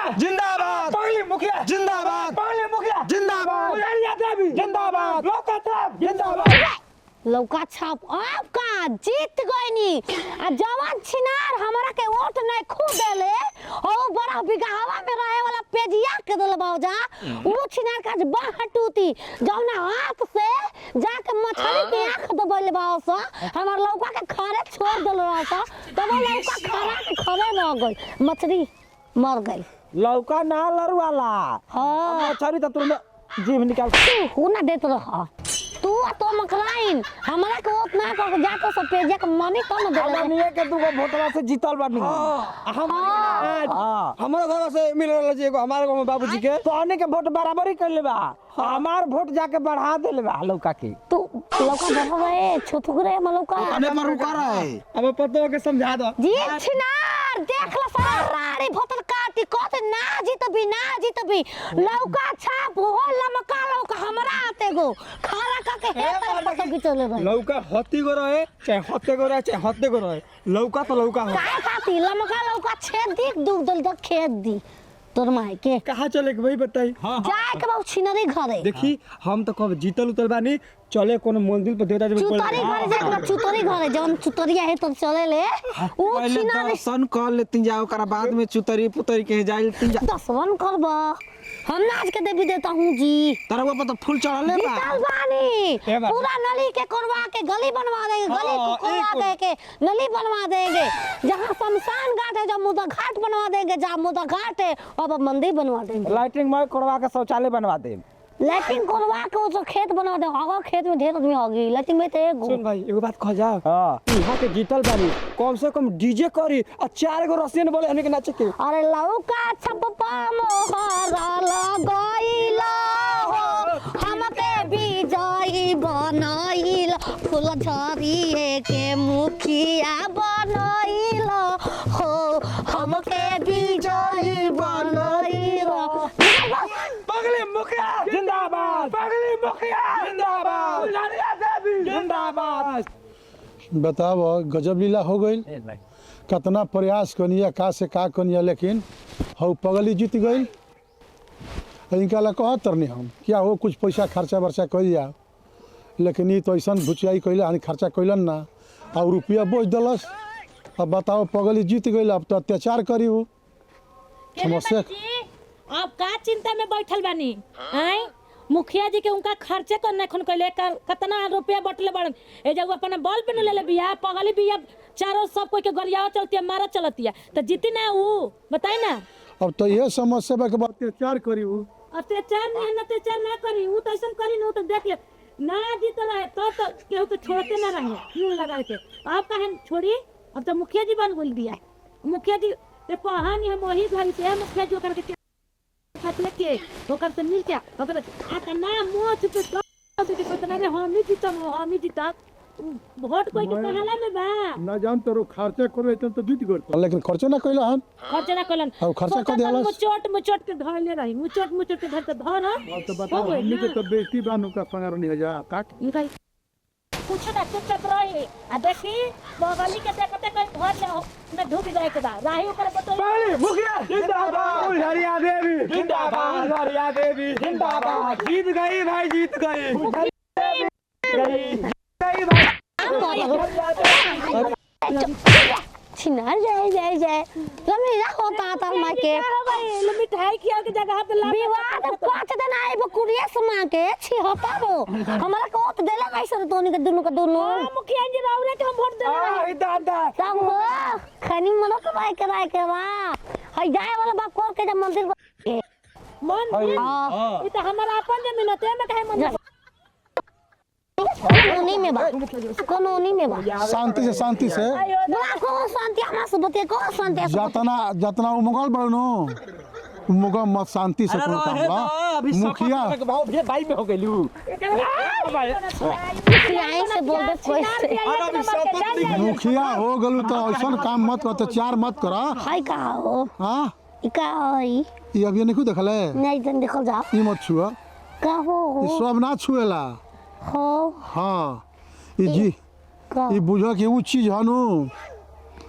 मुखिया जिंदाबाद, पगली मुखिया जिंदाबाद, पगली मुखिया जिंदाबाद, गुलारिया देवी जिंदाबाद, लौका छाप जिंदाबाद। लौका छाप अब का जीत गईनी आ जवान छिनार हमरा के वोट नहीं खू देले और बड़ा बिगहावा में रहे वाला पेजिया के दल बाजा वो छिनार का बाह टूटी जौना हाथ से जाके मछली के आंख दबले बास हमर लौका के खरे छोड़ देल रहस तब लौका खरा के खरे रह गई मछली मर गई लौका ना लरवाला हां मछली तो तुम जीव निकाल तू ना देत रह तू तो मकराइन हमरा के वोट ना कर जाके सब पेजिया के मनी तो न देले हमनिए के दूगो वोटवा से जीतल बानी हम हमारे घर से मिल रहा जी हमारे गांव में बाबूजी के तोहनी के वोट बराबरी कर लेबा हमार वोट जाके बढ़ा देले बा लौका के तू लौका बढ़ा रहे छोटू रे हम लौका अने पर रुका रहा है अब पतो के समझा दो जी छिनार देख ला सारा राड़ी भोतल काटी कहते ना जीतबी लौका छाप हो लमका लौका हमरा आते गो खारा का के हे पर बिचले भाई लौका हत्ती को रहे चाहे हत्ते को रहे चाहे हत्ते को रहे लौका तो लौका हो काय खाती लमका लौका छेद दी दूध दल द खेत दी तोर माई के कहाँ चले के भाई बताई जाए के बहुत छिनरी घरे देखी हम तो कब जीतल उतल बानी चले कोनो मंदिर पर देवता जी चुतरी घरे जाए चुतरी घरे जवन चुतरिया है तो चले ले वो पहले छिनरी दर्शन कर लेती जाओ ओकरा बाद में चुतरी पुतरी के जाइल तीन जा दसवन करब हम नाच के देवी देता हूँ जी तारा वो पता फूल चढ़ले बा जीतल बानी पूरा नली के करवा के गली बनवा देंगे गली को करवा देंगे नली बनवा देंगे जहाँ शमशान घाट है जब मुदा घाट बनवा देंगे जहाँ मुदा घाट है अब मंदिर बनवा देंगे लाइटिंग में करवा के शौचालय बनवा दे लेकिन करवा के वो खेत बनवा दे अगर खेत में ढेर आदमी होगी लेकिन में तो एक सुन भाई एगो बात कह जा हां यहाँ के जीतल बानी कम से कम डीजे करी और 4 गो रसियन बोले हने के नाचे के अरे लौका छपपा मोहरा लगइला हो हमके विजयी बनइला फूल झरिए के मुखिया बनइला हो हमके विजयी बनइला पगली मुखिया जिंदाबाद पगली मुखिया जिंदाबाद गुलारिया देवी जिंदाबाद। बताओ गजब लीला हो गई कितना प्रयास कनिया का से का कनिया लेकिन हौ पगली जीत गई इनका ला कहतर नहीं हम क्या हो कुछ पैसा खर्चा वर्चा कर जा लेकिन ये तो ऐसा भुचियाई कैला हनी खर्चा कैलन ना और रुपया बोझ दलस अब बताओ पगली जीत गई अब तो अत्याचार करी हो समस्या आप का चिंता में बैठल बानी हैं मुखिया जी के उनका खर्चे करने खन कैले कितना रुपया बटले बड़न ए जब अपन बॉल पे न लेले बिया पगली बिया चारों सब कोई के गरियावा चलती है मारा चलती है तो जीती ना वो बताई ना अब तो ये समस्या बा के अत्याचार करी हो अत्याचार नहीं अत्याचार ना करी वो तो ऐसा करी न तो देख ले ना जीत रहे तो केहू के छोड़ते ना रहे यूं लगा के आप कहें छोड़ी अब तो मुखिया जी बन बोल दिया मुखिया जी ते कहानी हम वही घर से मुखिया जी करके फटले के होकर से मिल के होकर आता ना मोच पे तो कितना रे हम नहीं जीता वोट कोई के कहला में बा ना जान तो खर्चा करे तो जीत गई लेकिन खर्चा ना कैला हन खर्चा ना कलन अब खर्चा कर दियाला मुचोट के धर ले रही मुचोट के धर के धर तो बताओ हमनी के तो बेइज्जती बानू का 15,000 काट ये भाई कुछ ना कुछ चल रही आ देखी बगली के देखते कोई घर ले ना ढूक जाए के बा राही ऊपर बतो पगली मुखिया जिंदाबाद गुलारिया देवी जिंदाबाद गुलारिया देवी जिंदाबाद जीत गई भाई जीत गई छिनार जाए रमीरा होता था मां के मिठाई खिया के जगह पे विवाद पांच दिन आए बकुरिया समा के छी होता वो हमरा को तो देला कैसे तोनी के दोनों मुखिया जी रावरे के हम वोट देला ए दादा सब हो खनी मनो के भाई कराए के बा हई जाए वाला बा कोर के मंदिर मन ये तो हमारा अपन जमीन है में कहे मन कानूनी में बा कानूनी में बा शांति से बड़ा को शांति हमरा से बते को शांति जतना उमगल बड़नो उमगल मत शांति से कोई काम बा मुखिया भाई में हो गइलू मुखिया से बोल दे कोई मुखिया हो गलू तो ऐसा काम मत कर चार मत करा हाय का हो हां ई का होई ये अभी नहीं देखले नहीं जन देखल जा ई मत छुआ का हो ई सब ना छुएला हो हाँ ई जी का ई बुझो कि उ चीज हनु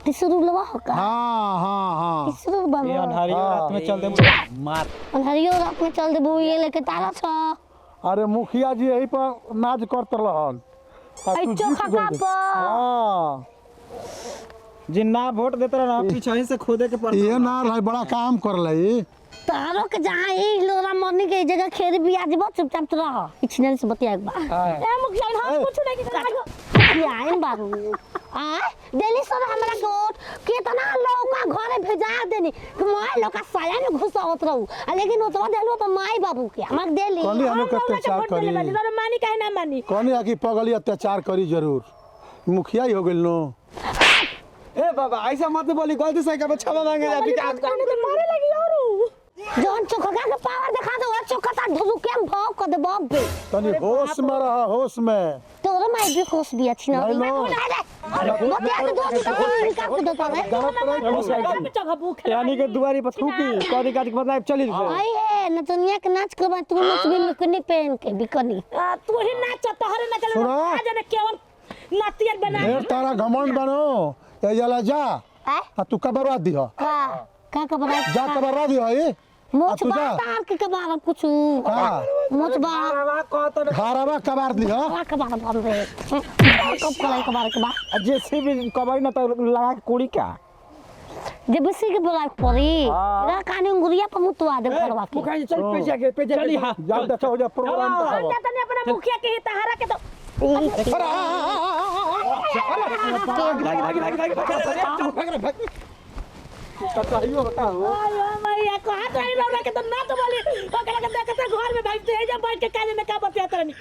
तीसरू लवा हो का हाँ हाँ हाँ तीसरू बाबा अनहरियो रात में चल दे मार हरियो रात में चल देबू ये लेके तारा छ अरे मुखिया जी यही पर नाच करत रहन आई चोखा का पर हाँ जिन्ना वोट देते रहा पीछे ही से खोदे के पड़ ये ना रहे बड़ा काम कर ली तारो के जहां ई लोरा मरने के जगह खेत भी आज बहुत चुपचाप तो रह इछने से बतिया एक बार ए मुखिया हम कुछ नहीं की ये आइन बाबू आ दिल्ली सर हमरा के वोट कितना लोग का घरे भेजा देनी कि माय लोग का साया में घुसा होत रहू लेकिन वो तो देलो तो माई बाबू के हमक देली कहली हमें के अत्याचार करी मानी काहे ना मानी कहनी है कि पगली अत्याचार करी जरूर मुखिया ही हो गइल नो ए बाबा ऐसा मत बोली गलती से के क्षमा मांगे जाती के आज तो मारे लगी और जोन चोखा के पावर दिखा दो चोखा ता ढुलू के भाव कर दे बाप बे तनी होश में रहा होश में तोरे माई भी खुश भी अच्छी ना नहीं, बतिया के दो निकाल के देता है जगह भूख यानी के दुआरी पर थूकी कदी काट के मतलब चली आई है न तो निया के नाच के बाद तू नाच भी बिकनी पहन के बिकनी तू ही नाच तोहरे ना चल सुनो। आ जाने केवल नातियन बना ढेर तारा घमंड बनो ए जला जा आ तू कबरवा दिह का बना जा कबरवा दिह ई मोच तू जा। बार के कबार कुछ का मोच बार बाबा कहत घरवा कबार दिह कबार बन रे कब कलाई कबार के बाद जैसे भी कबाई ना तो लगा के कोड़ी का जब से के बोला परी रा काने अंगुरिया पर मुतवा दे घरवा के मुखिया जी चल पे चली हां जा देखो जा प्रोग्राम हम देखो जाते ने अपना मुखिया के तहारा के तो कहियो बताओ आयो मैया कहां तो आई लौड़ा के तो ना तो बोली ओकरा के देखते घर में भाई ते जा बैठ के काजे में का बतिया तरनी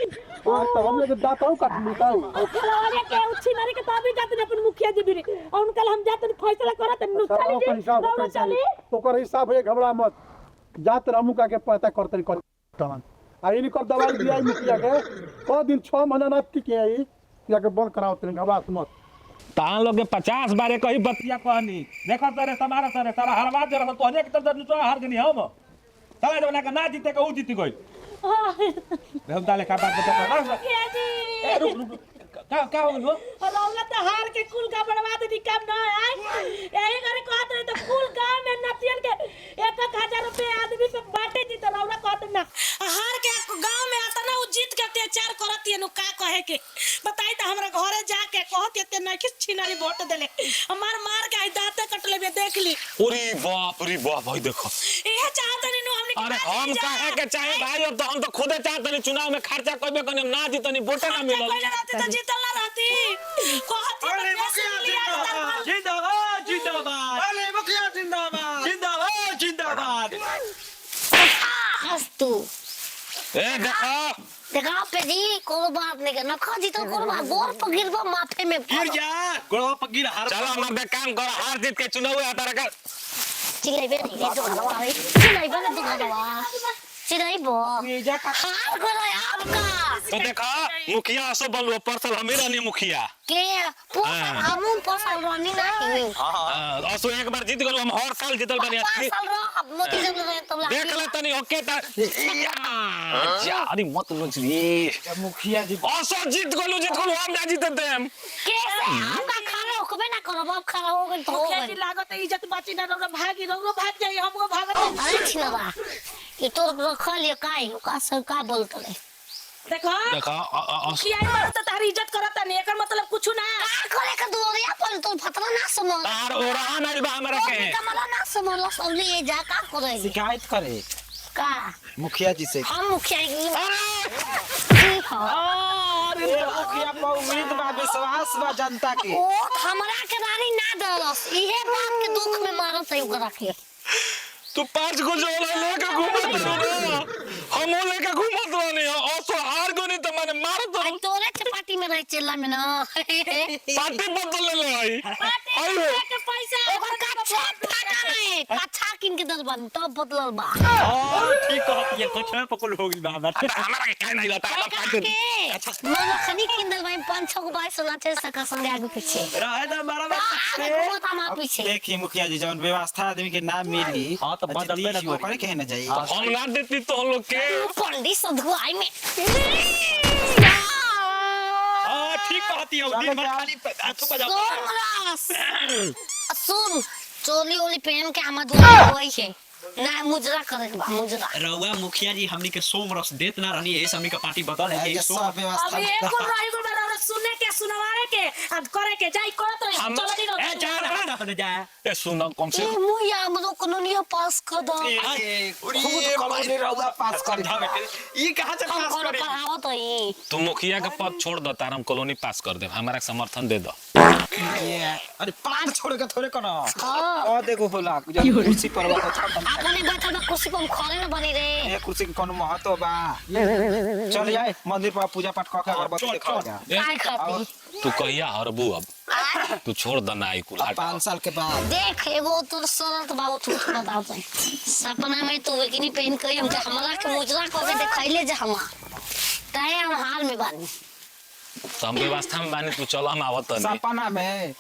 और तो हम लोग दाताऊ काट लूटाऊ खलवारे के उठी नारी के तो अभी जाते ने अपन मुखिया जी भी और उनकल हम जाते फैसला करत नु चली जी रौड़ा चली ओकर हिसाब है घबरा मत जात रामू का के पता करते टन आ इनी कर दवाई दिया मुखिया के को दिन 6 महीना ना टिके आई या के बंद कराओ तने घबरा मत तान लोग के 50 बारे कही बतिया कहनी देखो तेरे तुम्हारा तेरे सारा हरवा दे रहा तो अनेक तरह दूसरा हार गनी हम साला जब ना का ना जीते का ऊ जीती गई हम डाले का बात बता मुखिया जी ए रुक का हो गयो रौला तो हार के कुल का बर्बाद दी काम ना आए यही करे कहत रहे तो कुल गांव में नतियन के 1,000 रुपए आदमी पे बांटे जी तो रौला कहत ना हार के गांव में आता ना उ जीत के अत्याचार करत नु का कहे के बताई तो हमरा घरे जाके कहत ते ना कि छिनारी वोट देले हमार मार के आई दांते कटले बे देख ली रे बाप भाई देखो इहे चाहत नु हमने अरे हम काहे के चाहे भाई अब तो हम तो खुदे चाहते नहीं चुनाव में खर्चा करबे कनी ना जीतनी वोट ना मिलल पहले रहते तो जीतल ना रहती कहत अरे मुखिया जिंदाबाद जिंदाबाद अरे मुखिया जिंदाबाद जिंदाबाद जिंदाबाद हंस तू ए देखा पे जी कोनो बात नहीं करना खाजी तो कोनो बात गोर पर गिरबो माथे में गिर जा गोड़वा पर गिर हार चलो हम बे काम कर हार जीत के चुनाव आता रखा चिल्लाई बे नहीं तो करवा रे चिल्लाई बे तो करवा चिल्लाई बो ये जा का हां करो आपका तो देखा मुखिया असो बनलो परसल हमें रहनी मुखिया के पूरा हम पसल रनिंग नहीं असो एक बार जीत गलो हम हर साल जीतल बनी पसल रो अब मोती जब रहे तुम देख ले तनी ओके ता जा अरे मत लोजी मुखिया जी असो जीत गलो हम ना जीते देम कैसे आपका खाना होबे ना करो बाप खाना हो गई तो हो मुखिया जी गई लागत इज्जत बाची ना रौला भाग जाई हमको भागत अरे छिलवा ये तो रखा लिया काई का सरकार बोलत ले देखो देखा मुखिया जी तो तारी इज्जत करत नहीं एकर मतलब कुछ ना का करे का दोरिया पर तो फतरा ना समझ तार ओरा ना बा हमरा के कमला ना समझ सब लिए जा का करे शिकायत करे का मुखिया जी से हम मुखिया की अरे मुखिया पर उम्मीद बा विश्वास बा जनता के ओ हमरा के रानी ना दरस इहे बात के दुख में मारत है ओकरा के तू 5 गो जोला लेके घूमत रहो हम लेके घूमत रहनी असो हार गनी त माने मारत आई तोरे चपाटी में रह चला में ना पार्टी बदल ले आई पार्टी के पैसा ओकर का छाप फाटा नहीं अच्छा किन के दलबन तब बदलल बा ठीक है ये कुछ में पकड़ हो गई बा हमरा के काहे नहीं लता हम पार्टी अच्छा मैं खनी किन दलबन 5-6 गो बाइक चलाते सका संग आगे पीछे रहे तो बराबर आगे घूमत हम पीछे देखी मुखिया जी जवन व्यवस्था आदमी के ना मिली हां तो बदल में ना करे कहे ना जाई हम ना देती तो हम लोग के पंडित सधुआई में हां ठीक कहती हो दिन भर खाली हाथ बजा सोमरस सुन चोली ओली पहन के हम दुआ होई है ना मुजरा करे के बा मुजरा रउआ मुखिया जी हमनी के सोमरस देत ना रहनी है हमनी का पार्टी बदल है ये सोम अब एक को रही को बड़ा सुनने के सुनवाए के अब करे के जाई करत रही हम चलो दिन ए जा रहा ना जा ए सुनो कम से ए मुया हमरो कानूनिया पास कर दो खुद कॉलेज रउआ पास कर ई कहां से पास हम करे पढ़ावो तो ई तू मुखिया का पद छोड़ दो तारम कॉलोनी पास कर दे हमारा समर्थन दे दो अरे पांच छोड़ के थोड़े करो हां ओ देखो होला कुर्सी पर अपने बैठल बा कुर्सी पर खड़े न बनी रे ए कुर्सी के कोनो महत्व बा चल जाए मंदिर पर पूजा पाठ कर के अगरबत्ती देखा जा काय खाती तू कहिया हरबू अब तू छोड़ द ना आई कुल 5 साल के बाद देख एगो तोर शरत बाबू तू बताओ तो सपना में तू बिकिनी पहन के हम हमरा के मुजरा को के दिखैले जे हम ताए हम हाल में बानी तो हम व्यवस्था में बानी तू चल हम आवत नहीं सपना में